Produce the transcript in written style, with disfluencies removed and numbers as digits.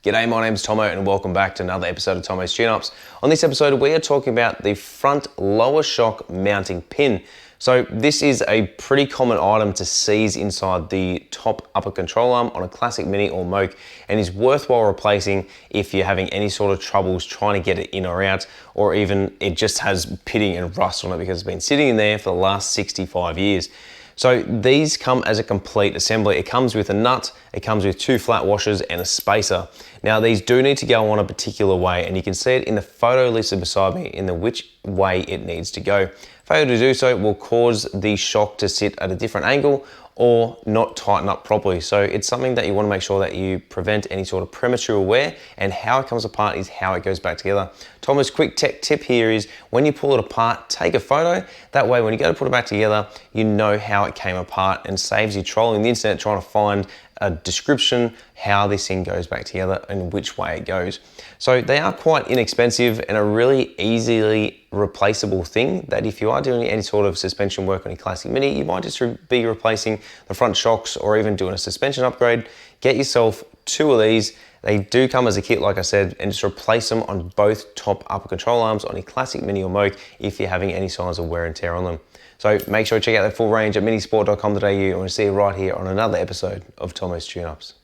G'day, my name's Tomo and welcome back to another episode of Tomo's Tune-Ups. On this episode, we are talking about the front lower shock mounting pin. So this is a pretty common item to seize inside the top upper control arm on a classic Mini or Moke, and is worthwhile replacing if you're having any sort of troubles trying to get it in or out, or even it just has pitting and rust on it because it's been sitting in there for the last 65 years. So these come as a complete assembly. It comes with a nut, it comes with 2 flat washers and a spacer. Now these do need to go on a particular way, and you can see it in the photo listed beside me in the which way it needs to go. Failure to do so will cause the shock to sit at a different angle or not tighten up properly. So it's something that you want to make sure that you prevent any sort of premature wear, and how it comes apart is how it goes back together. Tomo's quick tech tip here is when you pull it apart, take a photo. That way when you go to put it back together, you know how it came apart, and saves you trolling the internet trying to find a description how this thing goes back together and which way it goes. So they are quite inexpensive and a really easily replaceable thing that if you are doing any sort of suspension work on your classic Mini, you might just be replacing the front shocks or even doing a suspension upgrade. Get yourself 2 of these. They do come as a kit, like I said, and just replace them on both top upper control arms on your classic Mini or Moke if you're having any signs of wear and tear on them. So make sure to check out the full range at minisport.com.au, and we'll see you right here on another episode of Tomo's Tune-Ups.